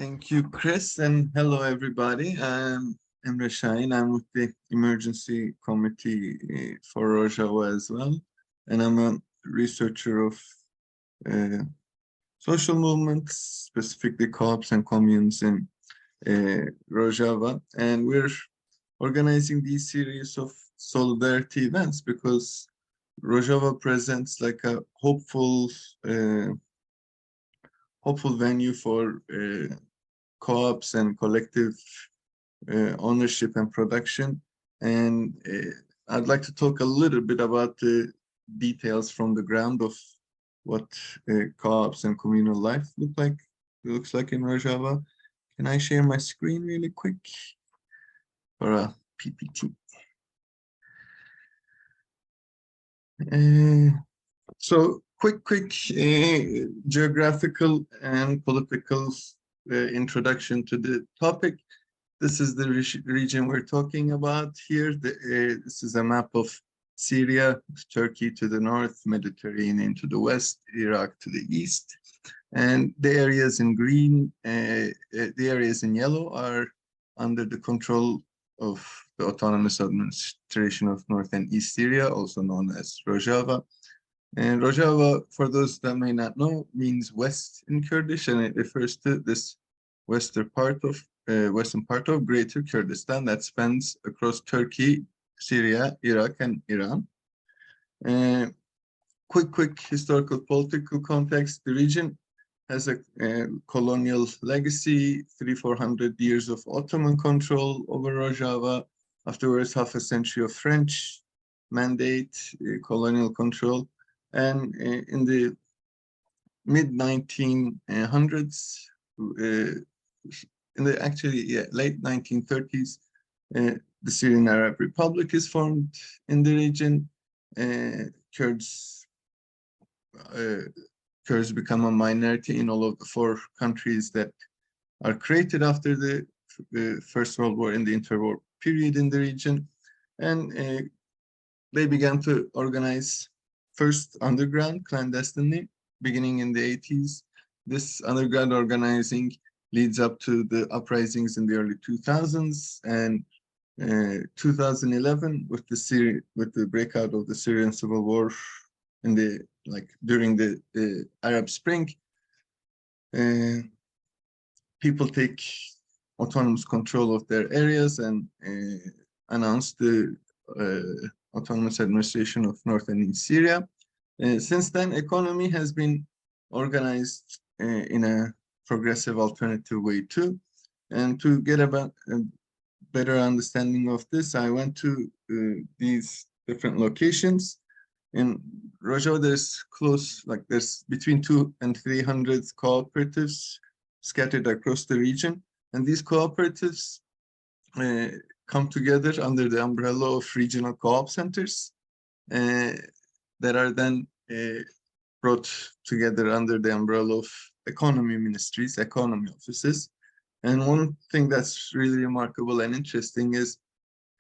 Thank you, Chris, and hello, everybody. I'm Emre Şahin. I'm with the Emergency Committee for Rojava as well, and I'm a researcher of uh, social movements, specifically co-ops and communes in Rojava. And we're organizing these series of solidarity events because Rojava presents like a hopeful venue for co-ops and collective ownership and production. And I'd like to talk a little bit about the details from the ground of what co-ops and communal life looks like in Rojava. Can I share my screen really quick for a PPT? So quick geographical and political introduction to the topic. This is the region we're talking about here. This is a map of Syria, Turkey to the north, Mediterranean to the west, Iraq to the east. And the areas in green, the areas in yellow are under the control of the Autonomous Administration of North and East Syria, also known as Rojava. And Rojava, for those that may not know, means west in Kurdish, and it refers to this western part of Greater Kurdistan that spans across Turkey, Syria, Iraq, and Iran. Quick historical political context. The region has a colonial legacy, 300-400 years of Ottoman control over Rojava, afterwards half a century of French mandate, colonial control. And in the mid-1900s, late 1930s, the Syrian Arab Republic is formed in the region. Kurds become a minority in all of the 4 countries that are created after the First World War in the interwar period in the region. And they began to organize first underground clandestinely, beginning in the 80s. This underground organizing leads up to the uprisings in the early 2000s, and 2011 with the breakout of the Syrian civil war during the Arab Spring. People take autonomous control of their areas and announce the Autonomous Administration of North and East Syria. Since then, economy has been organized in a progressive alternative way too. And to get a better understanding of this, I went to these different locations. In Rojava, there's between 200 and 300 cooperatives scattered across the region. And these cooperatives come together under the umbrella of regional co-op centers that are then brought together under the umbrella of economy ministries, economy offices. And one thing that's really remarkable and interesting is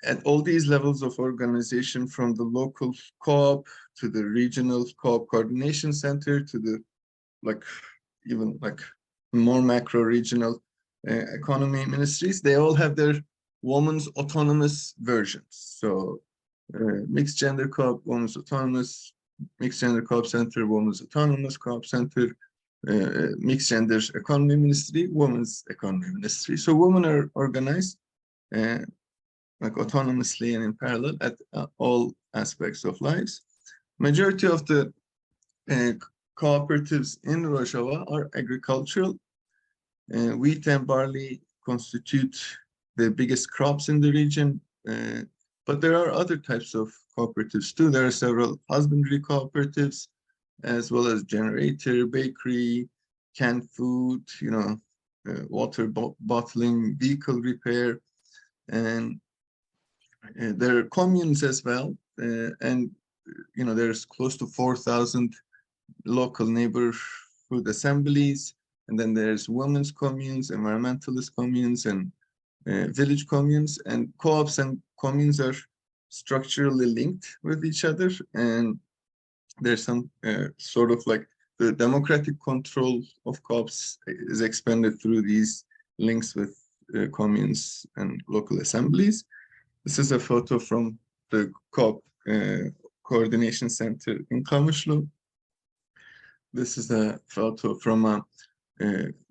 at all these levels of organization, from the local co-op to the regional co-op coordination center to the even more macro regional economy ministries, they all have their women's autonomous versions. So mixed gender co-op, women's autonomous, mixed gender co-op center, women's autonomous co-op center, mixed gender economy ministry, women's economy ministry. So women are organized autonomously and in parallel at all aspects of lives. Majority of the cooperatives in Rojava are agricultural. Wheat and barley constitute the biggest crops in the region, but there are other types of cooperatives too. There are several husbandry cooperatives, as well as generator, bakery, canned food, water bottling, vehicle repair, and there are communes as well. And there's close to 4,000 local neighborhood assemblies, and then there's women's communes, environmentalist communes, and village communes. And co-ops and communes are structurally linked with each other, and there's some the democratic control of co-ops is expanded through these links with communes and local assemblies. This is a photo from the COP Coordination Center in Kamışlı. This is a photo from a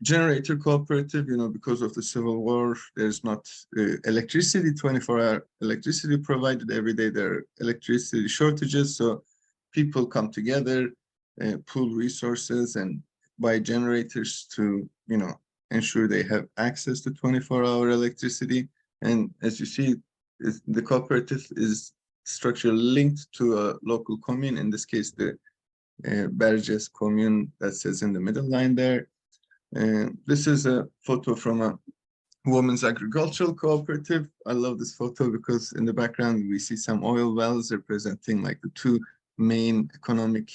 generator cooperative. Because of the civil war, there's not electricity, 24-hour electricity provided every day. There are electricity shortages, so people come together, pool resources, and buy generators to, ensure they have access to 24-hour electricity. And as you see, the cooperative is structurally linked to a local commune, in this case, the Berges commune that says in the middle line there. This is a photo from a women's agricultural cooperative. I love this photo because in the background we see some oil wells representing like the two main economic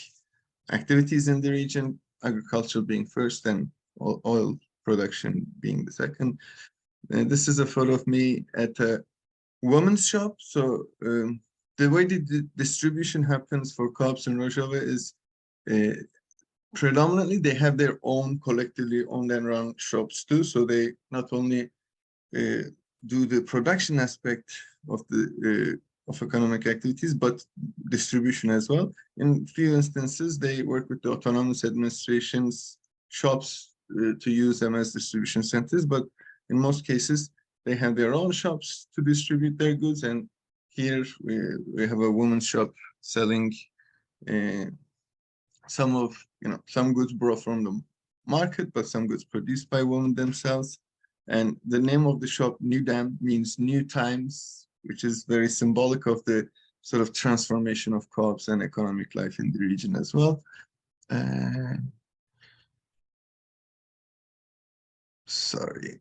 activities in the region, agriculture being first and oil production being the second. This is a photo of me at a women's shop. So the way the distribution happens for co-ops in Rojava is predominantly they have their own collectively owned and run shops too. So they not only do the production aspect of the of economic activities, but distribution as well. In few instances, they work with the autonomous administration's shops to use them as distribution centers, but in most cases, they have their own shops to distribute their goods. And here we have a woman's shop selling some goods brought from the market, but some goods produced by women themselves. And the name of the shop, New Dam, means new times, which is very symbolic of the sort of transformation of co-ops and economic life in the region as well. Sorry.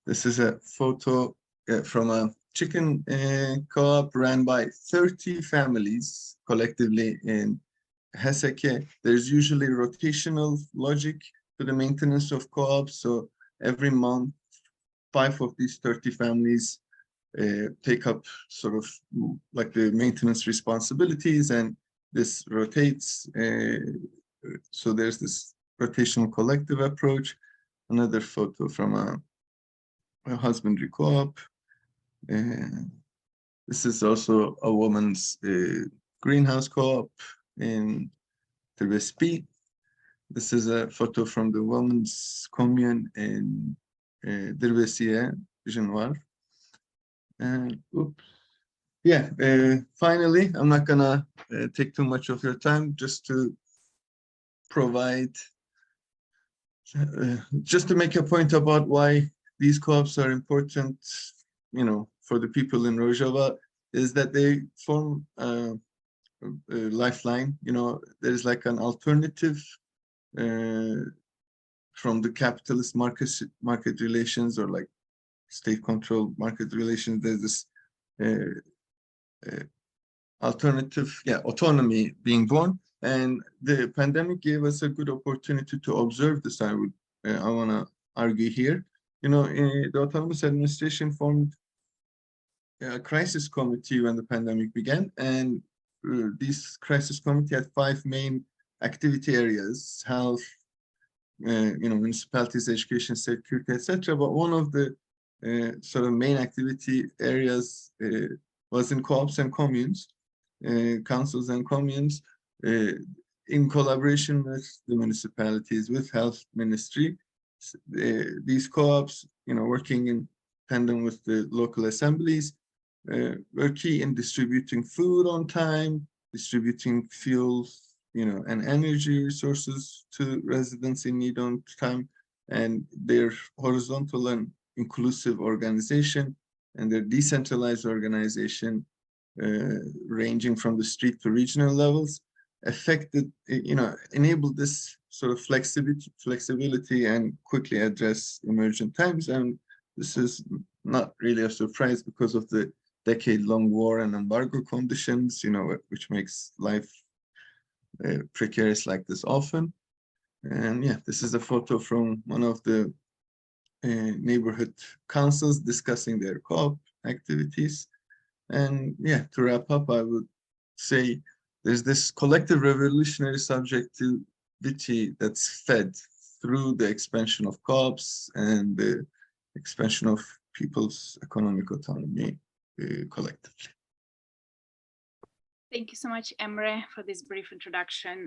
This is a photo from a chicken co-op ran by 30 families collectively in Haseke. There's usually rotational logic to the maintenance of co-ops. So every month, 5 of these 30 families take up sort of like the maintenance responsibilities, and this rotates. So there's this rotational collective approach. Another photo from a husbandry co-op. This is also a woman's greenhouse co-op in Trbespi. This is a photo from the women's commune in Dirbesiye, Jinvar. And oops. Yeah, finally, I'm not gonna take too much of your time, just to provide, just to make a point about why these co-ops are important, for the people in Rojava, is that they form a lifeline. There's like an alternative from the capitalist market relations, or like state-controlled market relations. There's this alternative, autonomy being born, and the pandemic gave us a good opportunity to observe this. I want to argue here. The autonomous administration formed a crisis committee when the pandemic began, and this crisis committee had 5 main activity areas: health, municipalities, education, security, etc. But one of the sort of main activity areas was in co-ops and communes, councils and communes, in collaboration with the municipalities, with health ministry. These co-ops, working in tandem with the local assemblies, were key in distributing food on time, distributing fuels, and energy resources to residents in need on time, and their horizontal and inclusive organization and their decentralized organization, ranging from the street to regional levels, enabled this sort of flexibility and quickly address emergent times. And this is not really a surprise because of the decade-long war and embargo conditions, which makes life precarious like this often. And this is a photo from one of the neighborhood councils discussing their co-op activities. And to wrap up, I would say there's this collective revolutionary subjectivity that's fed through the expansion of co-ops and the expansion of people's economic autonomy collectively. Thank you so much, Emre, for this brief introduction.